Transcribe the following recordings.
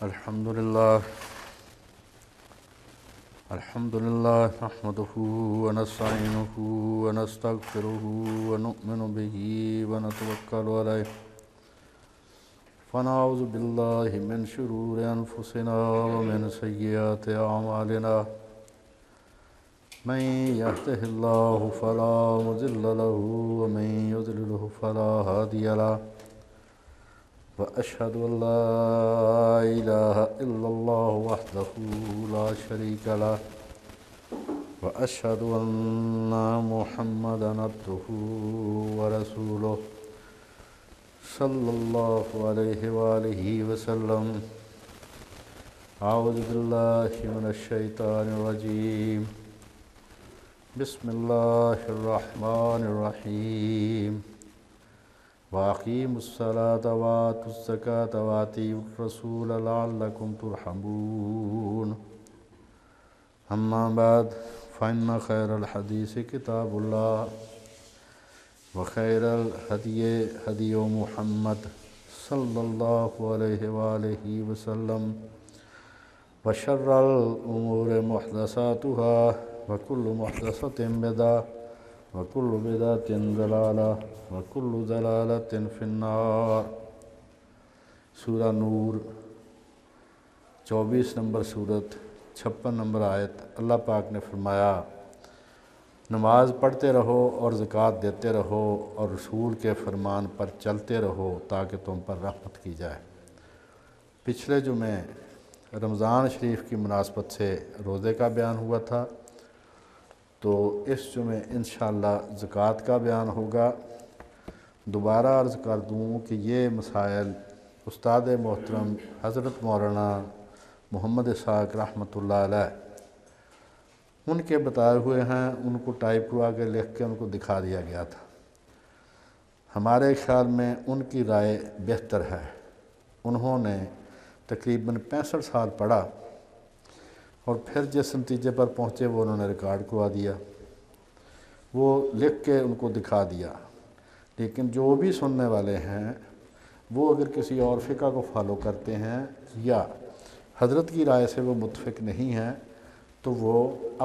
الحمدللہ نحمده ونستعینه ونستغفره ونؤمن به ونتوکل علیہ فنعوذ باللہ من شرور انفسنا ومن سیئات اعمالنا من يهده الله فلا مضل له ومن يضلل فلا هادي له وأشهد أن لا إله إلا الله وحده لا شريك له وأشهد أن محمدا عبده ورسوله صلى الله عليه وآله وسلم. أعوذ بالله من الشيطان الرجيم. بسم الله الرحمن الرحيم. وَأَقِيمُوا الصَّلَاةَ وَآتُوا الزَّكَاةَ وَأَطِيعُوا الرَّسُولَ لَعَلَّكُمْ تُرْحَمُونَ. أما بعد فإن خير الحديث كتاب الله وخير الهدي هدي محمد صلى الله عليه وآله وسلم وشر الأمور محدثاتها وكل محدثة بدعة وَكُلُّ بِدْعَةٍ ضَلَالَةٍ وَكُلُّ ضَلَالَةٍ فِي النَّارِ. سورہ نور 24 نمبر سورت 56 نمبر آیت. اللہ پاک نے فرمایا نماز پڑھتے رہو اور زکوٰۃ دیتے رہو اور رسول کے فرمان پر چلتے رہو تاکہ تم پر رحمت کی جائے. پچھلے جمعے رمضان شریف کی مناسبت سے روزے کا بیان ہوا تھا، تو اس جمعے انشاءاللہ زکوٰۃ کا بیان ہوگا. دوبارہ عرض کر دوں کہ یہ مسائل استاد محترم حضرت مولانا محمد اسحاق رحمۃ اللہ علیہ ان کے بتائے ہوئے ہیں. ان کو ٹائپ کروا کے لکھ کے ان کو دکھا دیا گیا تھا. ہمارے خیال میں ان کی رائے بہتر ہے. انہوں نے تقریباً 65 سال پڑھا اور پھر جس نتیجے پر پہنچے وہ انہوں نے ریکارڈ کروا دیا، وہ لکھ کے ان کو دکھا دیا. لیکن جو بھی سننے والے ہیں وہ اگر کسی اور فقہ کو فالو کرتے ہیں یا حضرت کی رائے سے وہ متفق نہیں ہیں تو وہ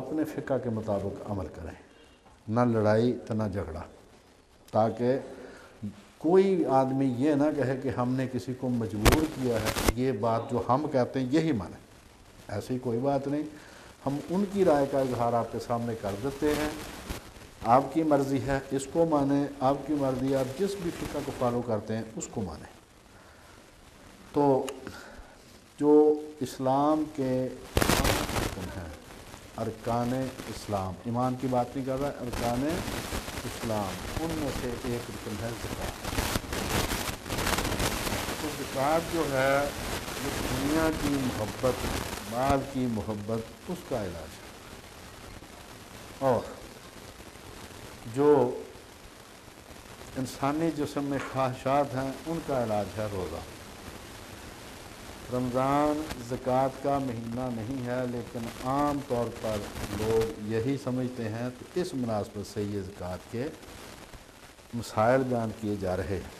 اپنے فقہ کے مطابق عمل کریں، نہ لڑائی تو نہ جھگڑا، تاکہ کوئی آدمی یہ نہ کہے کہ ہم نے کسی کو مجبور کیا ہے کہ یہ بات جو ہم کہتے ہیں یہی مانیں. ایسی کوئی بات نہیں. ہم ان کی رائے کا اظہار آپ کے سامنے کر دیتے ہیں. آپ کی مرضی ہے اس کو مانیں، آپ کی مرضی آپ جس بھی فقہ کو فالو کرتے ہیں اس کو مانیں. تو جو اسلام کے رکن ہیں، ارکان اسلام، ایمان کی بات نہیں کر رہا، ارکان اسلام، ان میں سے ایک رکن ہے زکوٰۃ. تو زکوٰۃ جو ہے یہ دنیا کی محبت، مال کی محبت، اس کا علاج ہے. اور جو انسانی جسم میں خواہشات ہیں ان کا علاج ہے روزہ. رمضان زکوٰۃ کا مہینہ نہیں ہے، لیکن عام طور پر لوگ یہی سمجھتے ہیں، تو اس مناسبت سے یہ زکوٰۃ کے مسائل بیان کیے جا رہے ہیں.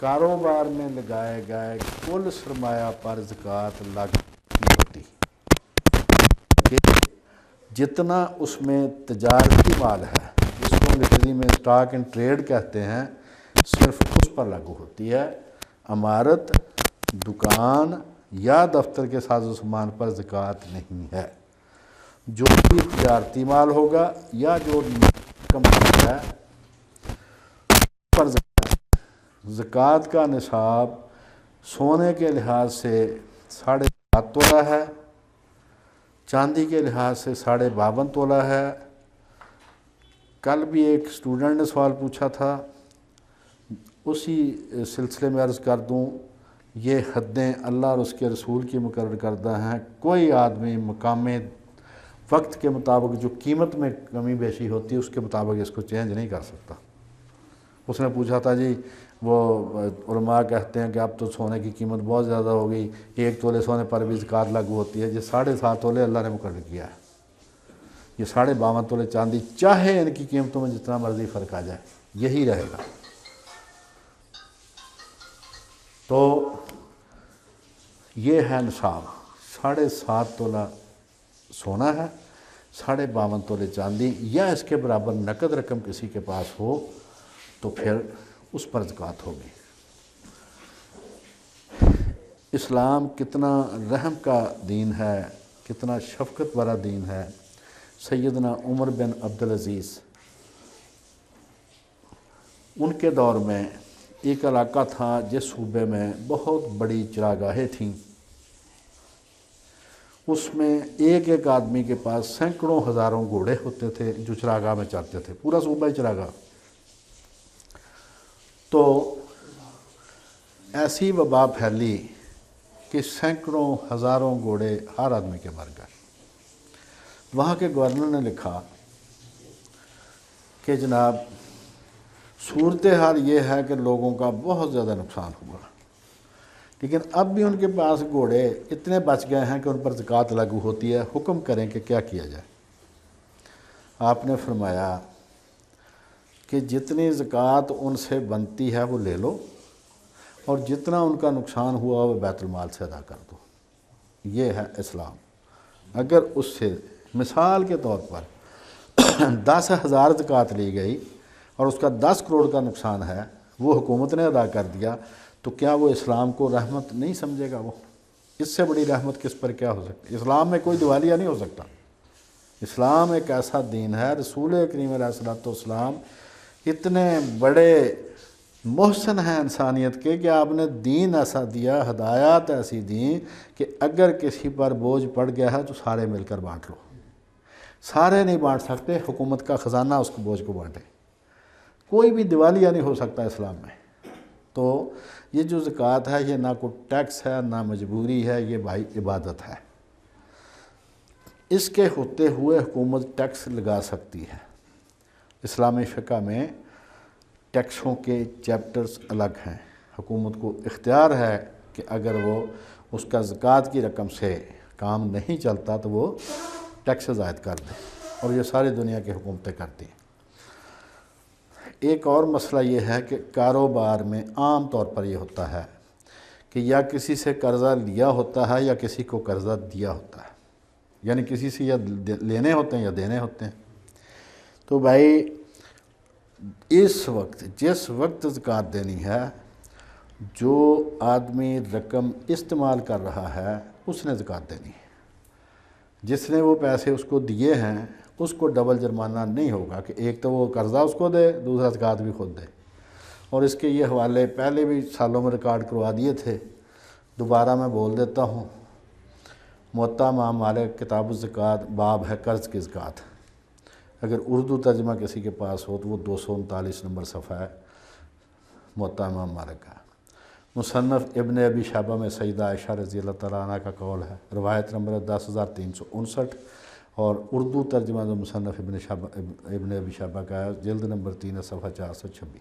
کاروبار میں لگائے گئے کل سرمایہ پر زکوٰۃ لاگو نہیں ہوتی. جتنا اس میں تجارتی مال ہے، جس کو انگریزی میں اسٹاک اینڈ ٹریڈ کہتے ہیں، صرف اس پر لاگو ہوتی ہے. عمارت، دکان یا دفتر کے ساز و سامان پر زکوٰۃ نہیں ہے. جو بھی تجارتی مال ہوگا یا جو کمائی ہے پر زکوٰۃ کا نصاب سونے کے لحاظ سے 7.5 تولہ ہے، چاندی کے لحاظ سے 52.5 تولہ ہے. کل بھی ایک اسٹوڈنٹ نے سوال پوچھا تھا، اسی سلسلے میں عرض کر دوں یہ حدیں اللہ اور اس کے رسول کی مقرر کردہ ہیں. کوئی آدمی مقام وقت کے مطابق جو قیمت میں کمی بیشی ہوتی ہے اس کے مطابق اس کو چینج نہیں کر سکتا. اس نے پوچھا تھا جی وہ علماء کہتے ہیں کہ اب تو سونے کی قیمت بہت زیادہ ہو گئی، 1 تولے سونے پر بھی زکوٰۃ لاگو ہوتی ہے. یہ 7.5 تولے اللہ نے مقرر کیا ہے. یہ 52.5 تولے چاندی، چاہے ان کی قیمتوں میں جتنا مرضی فرق آ جائے، یہی رہے گا. تو یہ ہے نصاب، 7.5 تولہ سونا ہے، 52.5 تولے چاندی یا اس کے برابر نقد رقم کسی کے پاس ہو تو پھر اس پر زکوٰۃ ہوگی۔ اسلام کتنا رحم کا دین ہے، کتنا شفقت والا دین ہے۔ سیدنا عمر بن عبدالعزیز، ان کے دور میں ایک علاقہ تھا جس صوبے میں بہت بڑی چراگاہیں تھیں، اس میں ایک ایک آدمی کے پاس سینکڑوں ہزاروں گھوڑے ہوتے تھے جو چراگاہ میں چلتے تھے، پورا صوبہ ہی چراگاہ۔ تو ایسی وبا پھیلی کہ سینکڑوں ہزاروں گھوڑے ہر آدمی کے مر گئے۔ وہاں کے گورنر نے لکھا کہ جناب صورتحال یہ ہے کہ لوگوں کا بہت زیادہ نقصان ہوا، لیکن اب بھی ان کے پاس گھوڑے اتنے بچ گئے ہیں کہ ان پر زکوٰۃ لاگو ہوتی ہے، حکم کریں کہ کیا کیا جائے۔ آپ نے فرمایا کہ جتنی زکوٰۃ ان سے بنتی ہے وہ لے لو، اور جتنا ان کا نقصان ہوا وہ بیت المال سے ادا کر دو۔ یہ ہے اسلام۔ اگر اس سے مثال کے طور پر 10,000 زکوٰۃ لی گئی اور اس کا 10 کروڑ کا نقصان ہے، وہ حکومت نے ادا کر دیا، تو کیا وہ اسلام کو رحمت نہیں سمجھے گا؟ وہ اس سے بڑی رحمت کس پر کیا ہو سکتی؟ اسلام میں کوئی دیوالیہ نہیں ہو سکتا۔ اسلام ایک ایسا دین ہے، رسول کریم علیہ الصلوۃ والسلام اتنے بڑے محسن ہیں انسانیت کے کہ آپ نے دین ایسا دیا، ہدایات ایسی دیں کہ اگر کسی پر بوجھ پڑ گیا ہے تو سارے مل کر بانٹ لو۔ سارے نہیں بانٹ سکتے، حکومت کا خزانہ اس کو بوجھ کو بانٹے۔ کوئی بھی دیوالیہ نہیں ہو سکتا اسلام میں۔ تو یہ جو زکوٰۃ ہے یہ نہ کوئی ٹیکس ہے نہ مجبوری ہے، یہ بھائی عبادت ہے۔ اس کے ہوتے ہوئے حکومت ٹیکس لگا سکتی ہے۔ اسلامی فقہ میں ٹیکسوں کے چیپٹرز الگ ہیں۔ حکومت کو اختیار ہے کہ اگر وہ اس کا زکوٰۃ کی رقم سے کام نہیں چلتا تو وہ ٹیکس زائد کر دے، اور یہ ساری دنیا کی حکومتیں کرتی ہیں۔ ایک اور مسئلہ یہ ہے کہ کاروبار میں عام طور پر یہ ہوتا ہے کہ یا کسی سے قرضہ لیا ہوتا ہے یا کسی کو قرضہ دیا ہوتا ہے، یعنی کسی سے یا لینے ہوتے ہیں یا دینے ہوتے ہیں۔ تو بھائی اس وقت جس وقت زکوٰۃ دینی ہے، جو آدمی رقم استعمال کر رہا ہے اس نے زکوٰۃ دینی ہے۔ جس نے وہ پیسے اس کو دیے ہیں اس کو ڈبل جرمانہ نہیں ہوگا کہ ایک تو وہ قرضہ اس کو دے، دوسرا زکوٰۃ بھی خود دے۔ اور اس کے یہ حوالے پہلے بھی سالوں میں ریکارڈ کروا دیے تھے، دوبارہ میں بول دیتا ہوں۔ موطا امام مالک کتاب الزکوٰۃ باب ہے قرض کی زکوٰۃ، اگر اردو ترجمہ کسی کے پاس ہو تو وہ 239 نمبر صفحہ ہے موطا امام مالک کا۔ مصنف ابن ابی شیبہ میں سیدہ عائشہ رضی اللہ تعالیٰ عنہ کا قول ہے، روایت نمبر 10,359، اور اردو ترجمہ جو مصنف ابن ابی شیبہ کا ہے جلد نمبر 3 صفحہ 426۔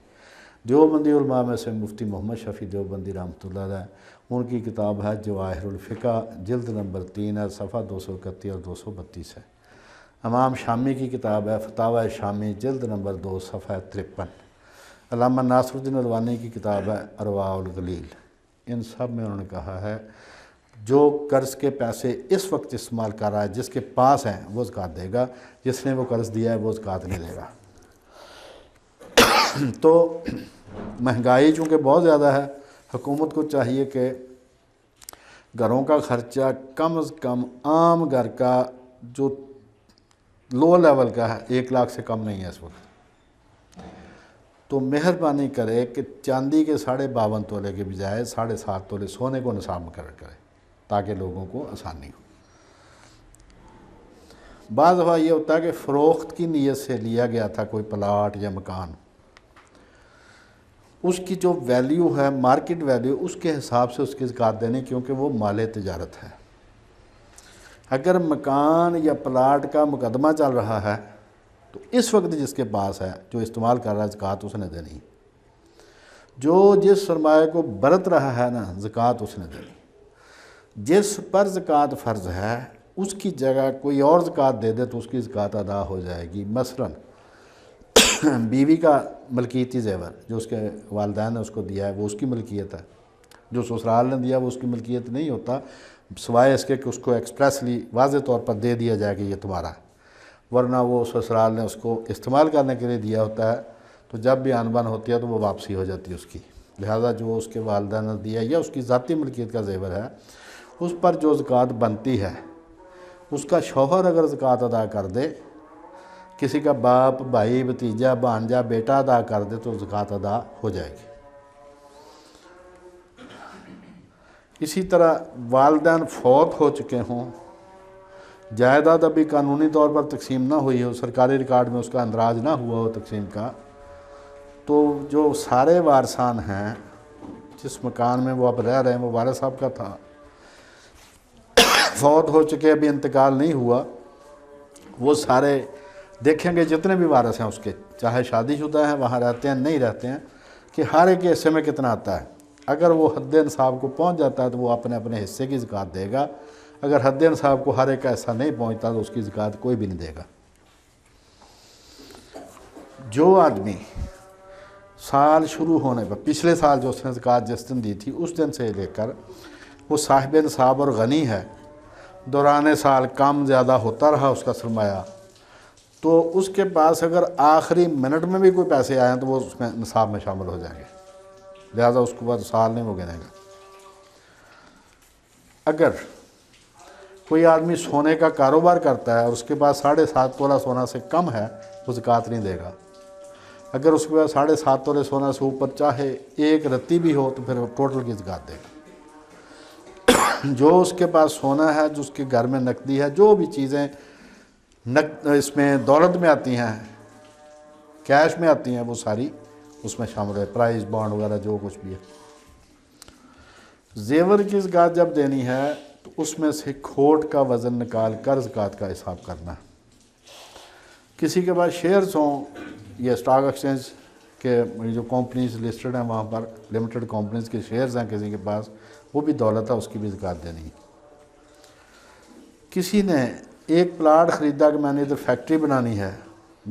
دیوبندی علماء میں سے مفتی محمد شفیع دیوبندی رحمۃ اللہ علیہ، ان کی کتاب ہے جواہر الفقہ، جلد نمبر 3 صفحہ 231 اور 232 ہے۔ امام شامی کی کتاب ہے فتاوی شامی، جلد نمبر 2 صفحہ 53۔ علامہ ناصر الدین الوانی کی کتاب ہے ارواح الغلیل۔ ان سب میں انہوں نے کہا ہے جو قرض کے پیسے اس وقت استعمال کر رہا ہے، جس کے پاس ہیں وہ زکوٰۃ دے گا، جس نے وہ قرض دیا ہے وہ زکوٰۃ نہیں دے گا۔ تو مہنگائی چونکہ بہت زیادہ ہے، حکومت کو چاہیے کہ گھروں کا خرچہ کم از کم عام گھر کا جو لو لیول کا ہے 1 لاکھ سے کم نہیں ہے اس وقت، تو مہربانی کرے کہ چاندی کے 52.5 تولے کے بجائے 7.5 تولے سونے کو نصاب مقرر کرے تاکہ لوگوں کو آسانی ہو۔ بعض دفعہ یہ ہوتا ہے کہ فروخت کی نیت سے لیا گیا تھا کوئی پلاٹ یا مکان، اس کی جو ویلیو ہے مارکیٹ ویلیو اس کے حساب سے اس کی زکوٰۃ دینی، کیونکہ وہ مال تجارت ہے۔ اگر مکان یا پلاٹ کا مقدمہ چل رہا ہے تو اس وقت جس کے پاس ہے جو استعمال کر رہا ہے زکوٰۃ اس نے دینی، جو جس سرمایہ کو برت رہا ہے نا زکوٰۃ اس نے دینی۔ جس پر زکوٰۃ فرض ہے اس کی جگہ کوئی اور زکوٰۃ دے دے تو اس کی زکوٰۃ ادا ہو جائے گی۔ مثلا بیوی کا ملکیتی زیور جو اس کے والدین نے اس کو دیا ہے وہ اس کی ملکیت ہے، جو سسرال نے دیا وہ اس کی ملکیت نہیں ہوتا، سوائے اس کے کہ اس کو ایکسپریسلی واضح طور پر دے دیا جائے کہ یہ تمہارا ہے، ورنہ وہ سسرال نے اس کو استعمال کرنے کے لیے دیا ہوتا ہے، تو جب بھی آن بن ہوتی ہے تو وہ واپسی ہو جاتی ہے اس کی۔ لہذا جو اس کے والدین نے دیا یا اس کی ذاتی ملکیت کا زیور ہے، اس پر جو زکوٰۃ بنتی ہے، اس کا شوہر اگر زکوٰۃ ادا کر دے، کسی کا باپ، بھائی، بھتیجا، بھانجا، بیٹا ادا کر دے تو زکوٰۃ ادا ہو جائے گی۔ اسی طرح والدین فوت ہو چکے ہوں، جائیداد ابھی قانونی طور پر تقسیم نہ ہوئی ہو، سرکاری ریکارڈ میں اس کا اندراج نہ ہوا ہو تقسیم کا، تو جو سارے وارثان ہیں، جس مکان میں وہ اب رہ رہے ہیں وہ والد صاحب کا تھا، فوت ہو چکے، ابھی انتقال نہیں ہوا، وہ سارے دیکھیں گے جتنے بھی وارث ہیں اس کے، چاہے شادی شدہ ہیں، وہاں رہتے ہیں نہیں رہتے ہیں، کہ ہر ایک کے حصے میں کتنا آتا ہے۔ اگر وہ حد نصاب کو پہنچ جاتا ہے تو وہ اپنے اپنے حصے کی زکوٰۃ دے گا، اگر حد نصاب کو ہر ایک کا حصہ نہیں پہنچتا تو اس کی زکوٰۃ کوئی بھی نہیں دے گا۔ جو آدمی سال شروع ہونے پر، پچھلے سال جو اس نے زکوٰۃ جس دن دی تھی اس دن سے لے کر وہ صاحب نصاب اور غنی ہے، دوران سال کم زیادہ ہوتا رہا اس کا سرمایہ، تو اس کے پاس اگر آخری منٹ میں بھی کوئی پیسے آئیں تو وہ اس میں نصاب میں شامل ہو جائیں گے، لہذا اس کے بعد سال نہیں وہ گنے گا۔ اگر کوئی آدمی سونے کا کاروبار کرتا ہے اور اس کے پاس 7.5 تولہ سونا سے کم ہے، وہ زکوٰۃ نہیں دے گا۔ اگر اس کے پاس 7.5 تولے سونا سے اوپر چاہے ایک رتی بھی ہو تو پھر وہ ٹوٹل کی زکوٰۃ دے گا۔ جو اس کے پاس سونا ہے، جو اس کے گھر میں نقدی ہے، جو بھی چیزیں اس میں دولت میں آتی ہیں، کیش میں آتی ہیں، وہ ساری اس میں شامل ہے، پرائز بانڈ وغیرہ جو کچھ بھی ہے۔ زیور کی زکوٰۃ جب دینی ہے تو اس میں سے کھوٹ کا وزن نکال کر زکوٰۃ کا حساب کرنا ہے۔ کسی کے پاس شیئرز ہوں، یہ اسٹاک ایکسچینج کے جو کمپنیز لسٹڈ ہیں وہاں پر لمیٹڈ کمپنیز کے شیئرز ہیں کسی کے پاس، وہ بھی دولت ہے، اس کی بھی زکوٰۃ دینی ہے۔ کسی نے ایک پلاٹ خریدا کہ میں نے ادھر فیکٹری بنانی ہے،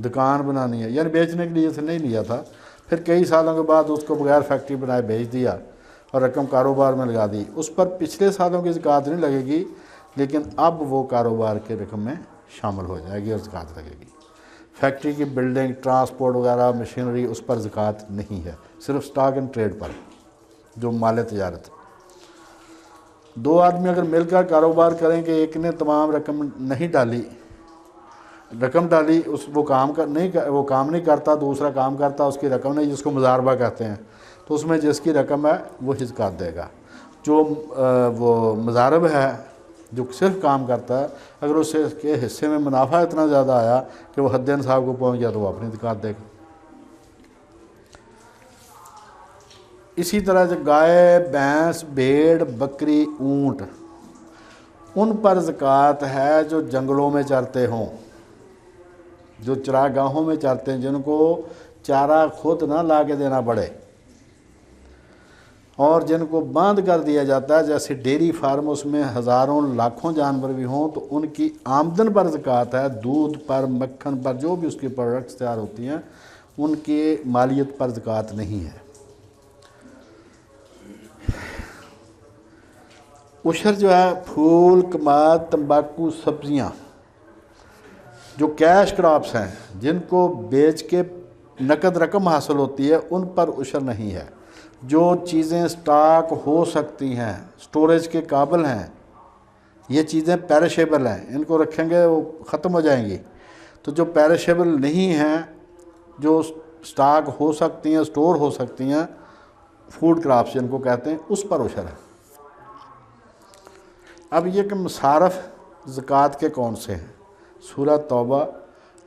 دکان بنانی ہے، یعنی بیچنے کے لیے سے نہیں لیا تھا، پھر کئی سالوں کے بعد اس کو بغیر فیکٹری بنائے بیچ دیا اور رقم کاروبار میں لگا دی، اس پر پچھلے سالوں کی زکوٰۃ نہیں لگے گی، لیکن اب وہ کاروبار کے رقم میں شامل ہو جائے گی اور زکوٰۃ لگے گی۔ فیکٹری کی بلڈنگ، ٹرانسپورٹ وغیرہ، مشینری، اس پر زکوٰۃ نہیں ہے، صرف سٹاک اینڈ ٹریڈ پر جو مال تجارت۔ دو آدمی اگر مل کر کاروبار کریں کہ ایک نے تمام رقم نہیں ڈالی، رقم ڈالی، وہ کام نہیں کرتا، دوسرا کام کرتا، اس کی رقم نہیں، جس کو مضاربہ کہتے ہیں، تو اس میں جس کی رقم ہے وہی زکوٰۃ دے گا۔ جو وہ مضارب ہے، جو صرف کام کرتا ہے، اگر اس کے حصے میں منافع اتنا زیادہ آیا کہ وہ حد نصاب کو پہنچ گیا تو وہ اپنی زکوٰۃ دے گا۔ اسی طرح جو گائے، بھینس، بھیڑ، بکری، اونٹ، ان پر زکوٰۃ ہے جو جنگلوں میں چرتے ہوں، جو چراگاہوں میں چرتے ہیں، جن کو چارہ خود نہ لا کے دینا پڑے، اور جن کو باندھ کر دیا جاتا ہے، جیسے ڈیری فارم، اس میں ہزاروں لاکھوں جانور بھی ہوں، تو ان کی آمدن پر زکوٰۃ ہے، دودھ پر، مکھن پر، جو بھی اس کی پروڈکٹس تیار ہوتی ہیں ان کی مالیت پر زکوٰۃ نہیں ہے۔ عشر جو ہے پھول، کماد، تمباکو، سبزیاں، جو کیش کراپس ہیں، جن کو بیچ کے نقد رقم حاصل ہوتی ہے، ان پر عشر نہیں ہے۔ جو چیزیں سٹاک ہو سکتی ہیں، سٹوریج کے قابل ہیں، یہ چیزیں پیرشیبل ہیں، ان کو رکھیں گے وہ ختم ہو جائیں گی، تو جو پیرشیبل نہیں ہیں، جو سٹاک ہو سکتی ہیں، سٹور ہو سکتی ہیں، فوڈ کراپس جن کو کہتے ہیں، اس پر عشر ہے۔ اب یہ کہ مصارف زکوٰۃ کے کون سے ہیں؟ سورہ توبہ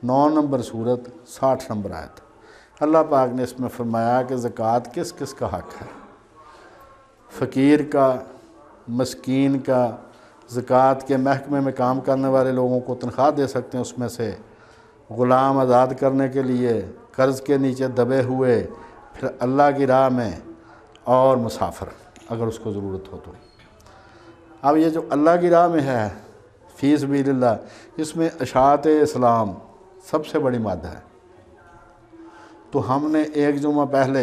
9 نمبر سورت 60 نمبر آیت۔ اللہ پاک نے اس میں فرمایا کہ زکوٰۃ کس کس کا حق ہے۔ فقیر کا، مسکین کا، زکوٰۃ کے محکمے میں کام کرنے والے لوگوں کو تنخواہ دے سکتے ہیں اس میں سے، غلام آزاد کرنے کے لیے، قرض کے نیچے دبے ہوئے، پھر اللہ کی راہ میں، اور مسافر اگر اس کو ضرورت ہو تو۔ اب یہ جو اللہ کی راہ میں ہے، فی سبیل اللہ، اس میں اشاعت اسلام سب سے بڑی مادہ ہے۔ تو ہم نے ایک جمعہ پہلے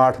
8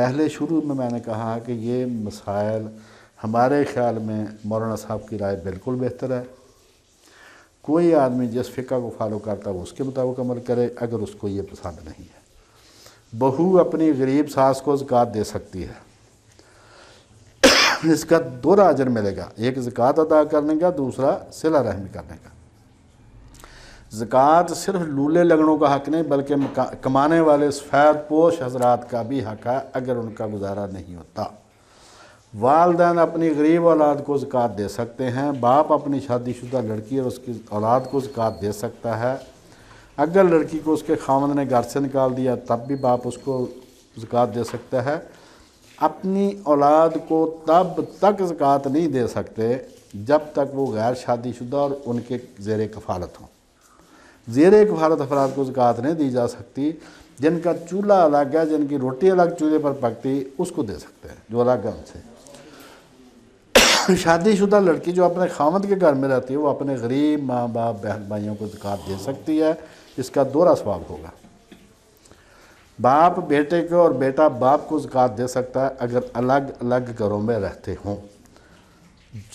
پہلے شروع میں نے کہا کہ یہ مسائل ہمارے خیال میں مولانا صاحب کی رائے بالکل بہتر ہے۔ کوئی آدمی جس فقہ کو فالو کرتا ہے وہ اس کے مطابق عمل کرے، اگر اس کو یہ پسند نہیں ہے۔ بہو اپنی غریب ساس کو زکوٰۃ دے سکتی ہے، اس کا دورہ اجر ملے گا، ایک زکوٰۃ ادا کرنے کا، دوسرا صلہ رحمی کرنے کا۔ زکوٰۃ صرف لولے لگڑوں کا حق نہیں بلکہ کمانے والے سفید پوش حضرات کا بھی حق ہے اگر ان کا گزارا نہیں ہوتا۔ والدین اپنی غریب اولاد کو زکوٰۃ دے سکتے ہیں، باپ اپنی شادی شدہ لڑکی اور اس کی اولاد کو زکوٰۃ دے سکتا ہے۔ اگر لڑکی کو اس کے خاوند نے گھر سے نکال دیا تب بھی باپ اس کو زکوٰۃ دے سکتا ہے۔ اپنی اولاد کو تب تک زکوٰۃ نہیں دے سکتے جب تک وہ غیر شادی شدہ اور ان کے زیر کفالت ہوں۔ زیر کفالت افراد کو زکوٰۃ نہیں دی جا سکتی، جن کا چولہا الگ ہے، جن کی روٹی الگ چولہے پر پکتی، اس کو دے سکتے ہیں جو الگ ہے ان سے۔ شادی شدہ لڑکی جو اپنے خاوند کے گھر میں رہتی ہے وہ اپنے غریب ماں باپ بہن بھائیوں کو زکوٰۃ دے سکتی ہے، اس کا دورہ ثواب ہوگا۔ باپ بیٹے کو اور بیٹا باپ کو زکوٰۃ دے سکتا ہے اگر الگ الگ گھروں میں رہتے ہوں۔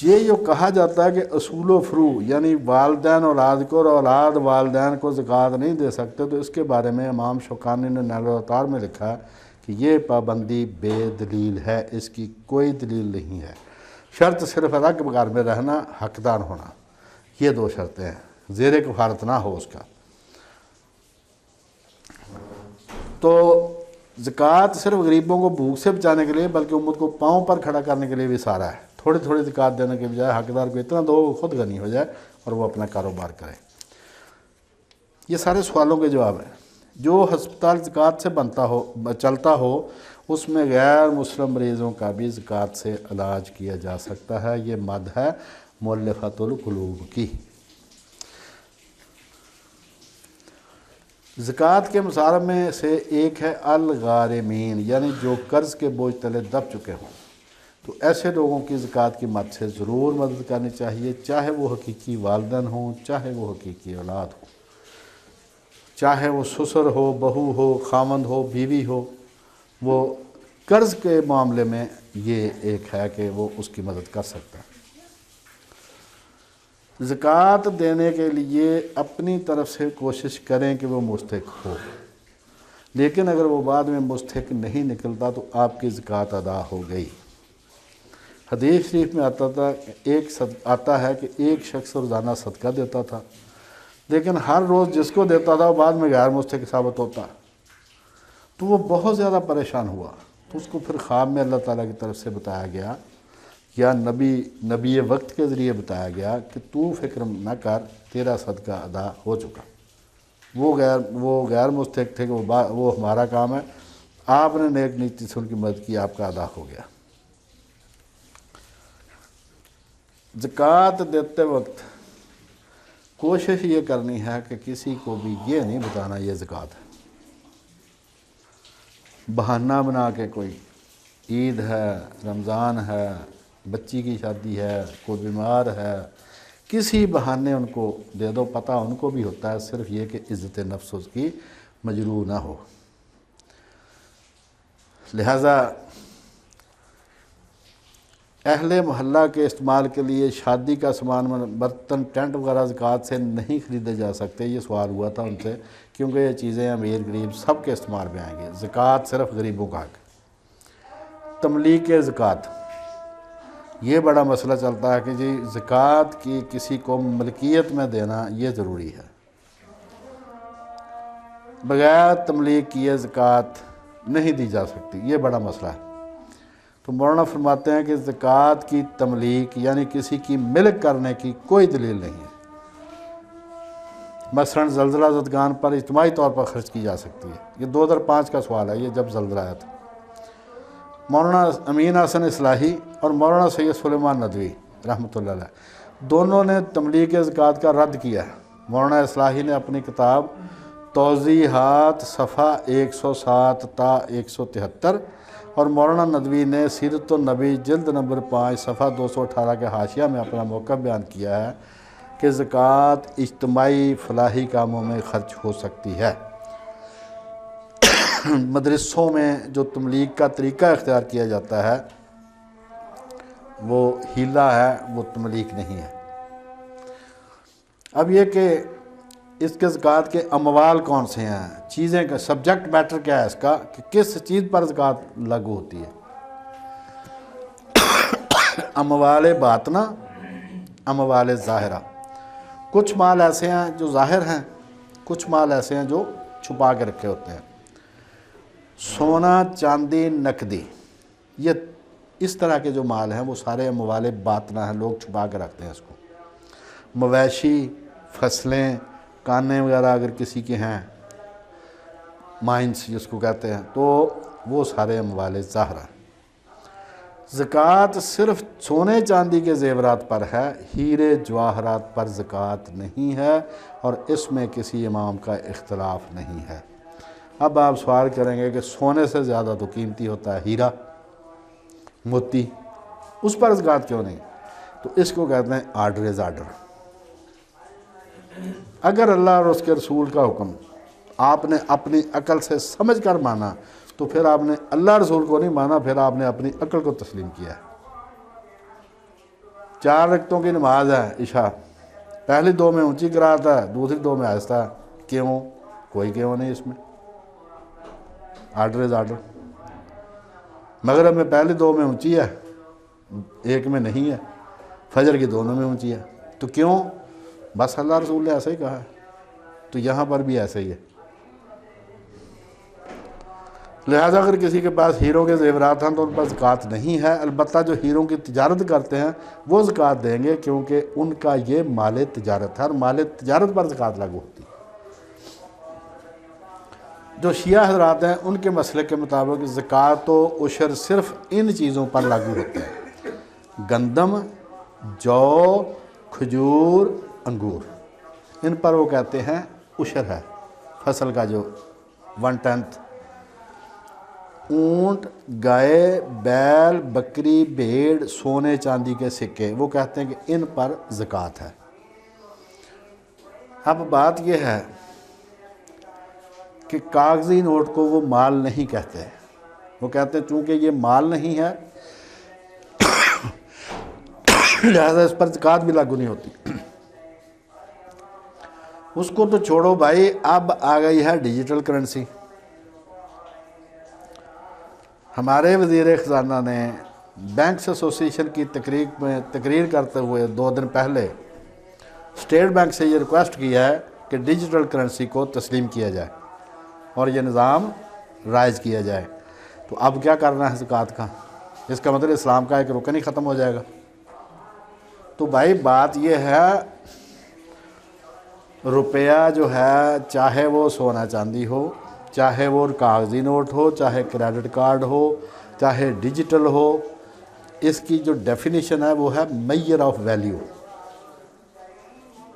یہ جو کہا جاتا ہے کہ اصول و فروع یعنی والدین اولاد کو اور اولاد والدین کو زکوٰۃ نہیں دے سکتے، تو اس کے بارے میں امام شوکانی نے نیل الاوطار میں لکھا ہے کہ یہ پابندی بے دلیل ہے، اس کی کوئی دلیل نہیں ہے۔ شرط صرف الگ گھر میں رہنا، حقدار ہونا، یہ دو شرطیں ہیں، زیر کفالت نہ ہو اس کا۔ تو زکوٰۃ صرف غریبوں کو بھوک سے بچانے کے لیے بلکہ امت کو پاؤں پر کھڑا کرنے کے لیے بھی سارا ہے۔ تھوڑی تھوڑی زکوٰۃ دینے کے بجائے حقدار کو اتنا دو خود غنی ہو جائے اور وہ اپنا کاروبار کرے۔ یہ سارے سوالوں کے جواب ہیں۔ جو ہسپتال زکوٰۃ سے چلتا ہو اس میں غیر مسلم مریضوں کا بھی زکوٰۃ سے علاج کیا جا سکتا ہے۔ یہ مد ہے مؤلفۃ القلوب کی۔ زکوٰۃ کے مصارف میں سے ایک ہے الغارمین، یعنی جو قرض کے بوجھ تلے دب چکے ہوں، تو ایسے لوگوں کی زکوٰۃ کی مد سے ضرور مدد کرنی چاہیے، چاہے وہ حقیقی والدین ہوں، چاہے وہ حقیقی اولاد ہوں، چاہے وہ سسر ہو، بہو ہو، خاوند ہو، بیوی ہو۔ وہ قرض کے معاملے میں یہ ایک ہے کہ وہ اس کی مدد کر سکتا ہے۔ زکوٰۃ دینے کے لیے اپنی طرف سے کوشش کریں کہ وہ مستحق ہو، لیکن اگر وہ بعد میں مستحق نہیں نکلتا تو آپ کی زکوٰۃ ادا ہو گئی۔ حدیث شریف میں آتا ہے کہ ایک شخص روزانہ صدقہ دیتا تھا، لیکن ہر روز جس کو دیتا تھا وہ بعد میں غیر مستحق ثابت ہوتا، تو وہ بہت زیادہ پریشان ہوا۔ تو اس کو پھر خواب میں اللہ تعالیٰ کی طرف سے بتایا گیا یا نبی وقت کے ذریعے بتایا گیا کہ تو فکر نہ کر، تیرا صدقہ ادا ہو چکا۔ وہ غیر مستحق تھے کہ وہ ہمارا کام ہے، آپ نے نیک نیتی سے ان کی مدد کی، آپ کا ادا ہو گیا۔ زکوٰۃ دیتے وقت کوشش یہ کرنی ہے کہ کسی کو بھی یہ نہیں بتانا یہ زکوٰۃ ہے۔ بہانہ بنا کے کوئی عید ہے، رمضان ہے، بچی کی شادی ہے، کوئی بیمار ہے، کسی بہانے ان کو دے دو، پتہ ان کو بھی ہوتا ہے، صرف یہ کہ عزت نفس اس کی مجروح نہ ہو۔ لہذا اہل محلہ کے استعمال کے لیے شادی کا سامان، برتن، ٹینٹ وغیرہ زکوٰۃ سے نہیں خریدے جا سکتے۔ یہ سوال ہوا تھا ان سے، کیونکہ یہ چیزیں امیر غریب سب کے استعمال میں آئیں گے، زکوٰۃ صرف غریبوں کا حق۔ تملیک زکوٰۃ، یہ بڑا مسئلہ چلتا ہے کہ جی زکوٰۃ کی کسی کو ملکیت میں دینا یہ ضروری ہے، بغیر تملیک کیے زکوٰۃ نہیں دی جا سکتی، یہ بڑا مسئلہ ہے۔ تو مولانا فرماتے ہیں کہ زکوٰۃ کی تملیک یعنی کسی کی ملک کرنے کی کوئی دلیل نہیں ہے۔ مثلاً زلزلہ زدگان پر اجتماعی طور پر خرچ کی جا سکتی ہے۔ یہ 2005 کا سوال ہے، یہ جب زلزلہ آیا تھا۔ مولانا امین حسن اصلاحی اور مولانا سید سلیمان ندوی رحمۃ اللہ علیہ دونوں نے تملیک زکوٰۃ کا رد کیا ہے۔ مولانا اصلاحی نے اپنی کتاب توضیحات صفحہ 107 تا 173 اور مولانا ندوی نے سیرت النبی جلد نمبر 5 صفحہ 218 کے حاشیہ میں اپنا موقف بیان کیا ہے کہ زکوٰۃ اجتماعی فلاحی کاموں میں خرچ ہو سکتی ہے۔ مدرسوں میں جو تبلیغ کا طریقہ اختیار کیا جاتا ہے وہ ہیلا ہے، وہ تبلیغ نہیں ہے۔ اب یہ کہ اس کے زکوٰۃ کے اموال کون سے ہیں، چیزیں کا سبجیکٹ میٹر کیا ہے اس کا، کہ کس چیز پر زکوٰۃ لاگو ہوتی ہے۔ اموال باطنہ، اموال ظاہرہ۔ کچھ مال ایسے ہیں جو ظاہر ہیں، کچھ مال ایسے ہیں جو چھپا کے رکھے ہوتے ہیں۔ سونا، چاندی، نقدی، یہ اس طرح کے جو مال ہیں وہ سارے اموال باطنہ ہیں، لوگ چھپا کے رکھتے ہیں اس کو۔ مویشی، فصلیں، کانے وغیرہ اگر کسی کے ہیں، مائنس جس کو کہتے ہیں، تو وہ سارے اموال ظاہرہ ہیں۔ زکوٰۃ صرف سونے چاندی کے زیورات پر ہے، ہیرے جواہرات پر زکوٰۃ نہیں ہے، اور اس میں کسی امام کا اختلاف نہیں ہے۔ اب آپ سوال کریں گے کہ سونے سے زیادہ تو قیمتی ہوتا ہے ہیرا، موتی، اس پر زکوٰۃ کیوں نہیں؟ تو اس کو کہتے ہیں آرڈر از آرڈر۔ اگر اللہ اور اس کے رسول کا حکم آپ نے اپنی عقل سے سمجھ کر مانا تو پھر آپ نے اللہ رسول کو نہیں مانا، پھر آپ نے اپنی عقل کو تسلیم کیا ہے۔ 4 رکعتوں کی نماز ہے عشاء، پہلی 2 میں اونچی قرات ہے، دوسری 2 میں آہستہ ہے، کیوں؟ کوئی کیوں نہیں اس میں، آرڈر از آرڈر۔ مغرب میں پہلی 2 میں اونچی ہے، 1 میں نہیں ہے، فجر کی دونوں میں اونچی ہے، تو کیوں؟ بس اللہ رسول نے ایسا ہی کہا ہے، تو یہاں پر بھی ایسا ہی ہے۔ لہٰذا اگر کسی کے پاس ہیروں کے زیورات ہیں تو ان پر زکوٰۃ نہیں ہے، البتہ جو ہیروں کی تجارت کرتے ہیں وہ زکوٰۃ دیں گے، کیونکہ ان کا یہ مال تجارت ہے، اور مال تجارت پر زکوٰۃ لاگو ہوتی ہے۔ جو شیعہ حضرات ہیں ان کے مسئلے کے مطابق زکوٰۃ و عشر صرف ان چیزوں پر لاگو ہوتے ہیں: گندم، جو، کھجور، انگور، ان پر وہ کہتے ہیں عشر ہے، فصل کا جو 1/10۔ اونٹ، گائے، بیل، بکری، بھیڑ، سونے چاندی کے سکے، وہ کہتے ہیں کہ ان پر زکوٰۃ ہے۔ اب بات یہ ہے کہ کاغذی نوٹ کو وہ مال نہیں کہتے، وہ کہتے ہیں چونکہ یہ مال نہیں ہے لہذا اس پر زکوٰۃ بھی لاگو نہیں ہوتی۔ اس کو تو چھوڑو بھائی، اب آ گئی ہے ڈیجیٹل کرنسی۔ ہمارے وزیر خزانہ نے بینکس ایسوسی ایشن کی تقریر کرتے ہوئے 2 دن پہلے اسٹیٹ بینک سے یہ ریکویسٹ کیا ہے کہ ڈیجیٹل کرنسی کو تسلیم کیا جائے اور یہ نظام رائج کیا جائے۔ تو اب کیا کرنا ہے زکوٰۃ کا؟ اس کا مطلب اسلام کا ایک رکن ہی ختم ہو جائے گا۔ تو بھائی بات یہ ہے، روپیہ جو ہے چاہے وہ سونا چاندی ہو، چاہے وہ کاغذی نوٹ ہو، چاہے کریڈٹ کارڈ ہو، چاہے ڈیجیٹل ہو، اس کی جو ڈیفینیشن ہے وہ ہے میئر آف ویلیو،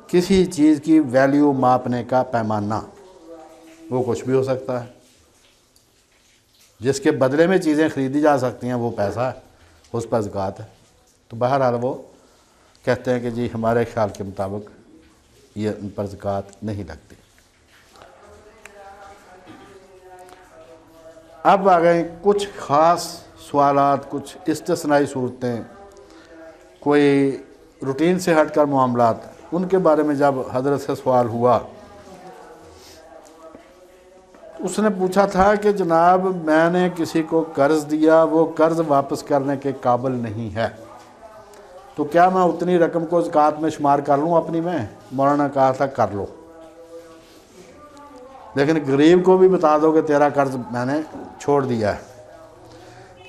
کسی چیز کی ویلیو ماپنے کا پیمانہ۔ وہ کچھ بھی ہو سکتا ہے، جس کے بدلے میں چیزیں خریدی جا سکتی ہیں وہ پیسہ ہے، اس پر زکوٰۃ ہے۔ تو بہرحال وہ کہتے ہیں کہ جی ہمارے خیال کے مطابق یہ ان پر زکوٰۃ نہیں لگتی۔ اب آ گئے کچھ خاص سوالات، کچھ استثنائی صورتیں، کوئی روٹین سے ہٹ کر معاملات، ان کے بارے میں جب حضرت سے سوال ہوا، اس نے پوچھا تھا کہ جناب میں نے کسی کو قرض دیا، وہ قرض واپس کرنے کے قابل نہیں ہے، تو کیا میں اتنی رقم کو زکوٰۃ میں شمار کر لوں اپنی میں؟ مولانا کہا تھا کر لو، لیکن غریب کو بھی بتا دو کہ تیرا قرض میں نے چھوڑ دیا ہے۔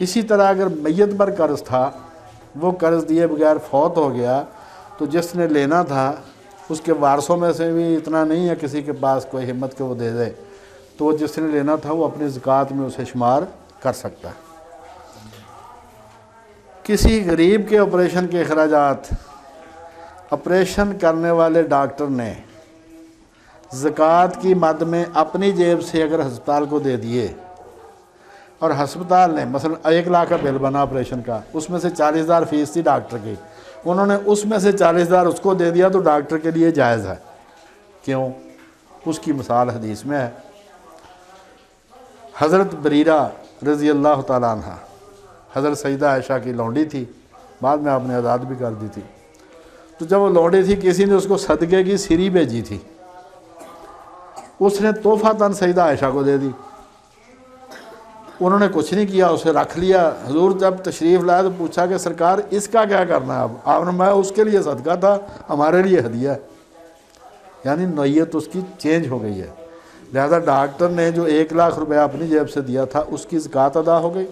اسی طرح اگر میت پر قرض تھا، وہ قرض دیے بغیر فوت ہو گیا، تو جس نے لینا تھا اس کے وارثوں میں سے بھی اتنا نہیں ہے کسی کے پاس کوئی ہمت کہ وہ دے دے، تو وہ جس نے لینا تھا وہ اپنی زکوٰۃ میں اسے شمار کر سکتا ہے۔ کسی غریب کے آپریشن کے اخراجات آپریشن کرنے والے ڈاکٹر نے زکوٰۃ کی مد میں اپنی جیب سے اگر ہسپتال کو دے دیے، اور ہسپتال نے مثلا 1 لاکھ کا بل بنا آپریشن کا، اس میں سے 40,000 فیس تھی ڈاکٹر کی، انہوں نے اس میں سے 40,000 اس کو دے دیا، تو ڈاکٹر کے لیے جائز ہے۔ کیوں؟ اس کی مثال حدیث میں ہے، حضرت بریرہ رضی اللہ تعالیٰ عنہ حضرت سیدہ عائشہ کی لونڈی تھی، بعد میں آپ نے آزاد بھی کر دی تھی۔ تو جب وہ لونڈی تھی کسی نے اس کو صدقے کی سری بھیجی تھی، اس نے تحفہ سیدہ عائشہ کو دے دی۔ انہوں نے کچھ نہیں کیا، اسے رکھ لیا۔ حضور جب تشریف لائے تو پوچھا کہ سرکار اس کا کیا کرنا ہے؟ اب آپ نے میں اس کے لیے صدقہ تھا، ہمارے لیے ہدیہ ہے، یعنی نوعیت اس کی چینج ہو گئی ہے۔ لہذا ڈاکٹر نے جو 1,00,000 روپیہ اپنی جیب سے دیا تھا اس کی زکوٰۃ ادا ہو گئی،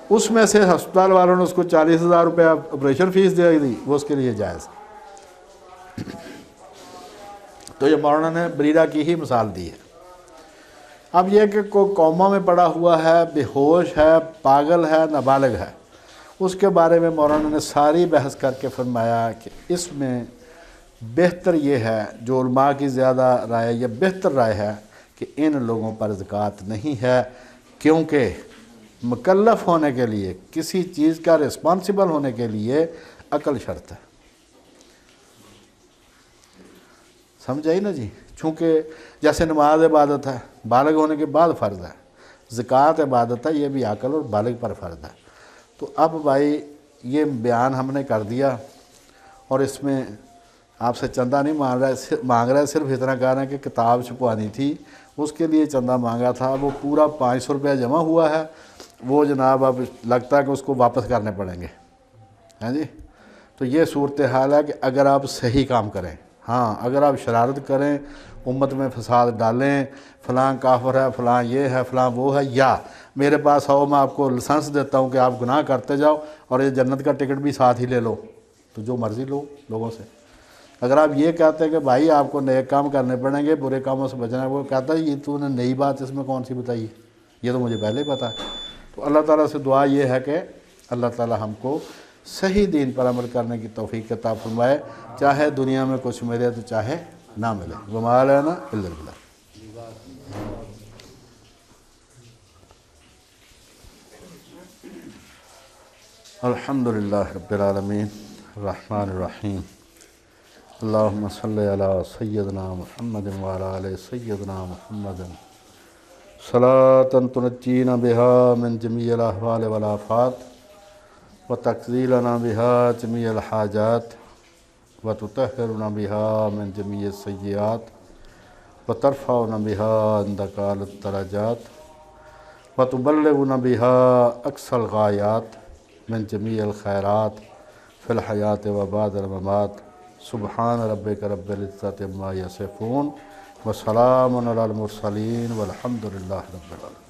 اس میں سے ہسپتال والوں نے اس کو 40,000 روپیہ آپریشن فیس دے دی، وہ اس کے لیے جائز۔ تو یہ مولانا نے بریرہ کی ہی مثال دی ہے۔ اب یہ کہ کوئی کوما میں پڑا ہوا ہے، بے ہوش ہے، پاگل ہے، نابالغ ہے، اس کے بارے میں مولانا نے ساری بحث کر کے فرمایا کہ اس میں بہتر یہ ہے، جو علماء کی زیادہ رائے یہ بہتر رائے ہے کہ ان لوگوں پر زکوٰۃ نہیں ہے، کیونکہ مکلف ہونے کے لیے، کسی چیز کا رسپانسبل ہونے کے لیے عقل شرط ہے۔ سمجھ آئی نا جی؟ چونکہ جیسے نماز عبادت ہے، بالغ ہونے کے بعد فرض ہے، زکوٰۃ عبادت ہے، یہ بھی عقل اور بالغ پر فرض ہے۔ تو اب بھائی یہ بیان ہم نے کر دیا، اور اس میں آپ سے چندہ نہیں مانگ رہا ہے، صرف اتنا کہہ رہے ہیں کہ کتاب چھپوانی تھی، اس کے لیے چندہ مانگا تھا، وہ پورا 500 روپیہ جمع ہوا ہے، وہ جناب اب لگتا ہے کہ اس کو واپس کرنے پڑیں گے، ہاں جی۔ تو یہ صورتحال ہے کہ اگر آپ صحیح کام کریں، ہاں اگر آپ شرارت کریں، امت میں فساد ڈالیں، فلاں کافر ہے، فلاں یہ ہے، فلاں وہ ہے، یا میرے پاس آؤ میں آپ کو لائسنس دیتا ہوں کہ آپ گناہ کرتے جاؤ اور یہ جنت کا ٹکٹ بھی ساتھ ہی لے لو، تو جو مرضی لو لوگوں سے۔ اگر آپ یہ کہتے ہیں کہ بھائی آپ کو نیک کام کرنے پڑیں گے، برے کاموں سے بچنا ہے، وہ کہتا ہے یہ تو نے نئی بات اس میں کون سی بتائی ہے، یہ تو مجھے پہلے ہی پتا ہے۔ تو اللہ تعالیٰ سے دعا یہ ہے کہ اللہ تعالیٰ ہم کو صحیح دین پر عمل کرنے کی توفیق عطا فرمائے، چاہے دنیا میں کچھ ملے تو چاہے نہ ملے۔ وما علینا الا البلاغ۔ الحمدللہ رب العالمین الرحمن الرحیم، اللہم صلی علی سیدنا محمد وعلی آل سیدنا محمد صلاۃ تنجینا بہا من جمیع الاحوال والآفات وتقضی لنا بہا جمیع الحاجات وتطہرنا بہا من جمیع السیئات وترفعنا بہا عندک اعلی الدرجات وتبلغنا بہا اقصی الغایات من جمیع الخیرات فی الحیات و بعد الممات۔ سبحان ربک رب العزۃ عما یصفون وسلام علی المرسلین والحمد للہ رب العالمین۔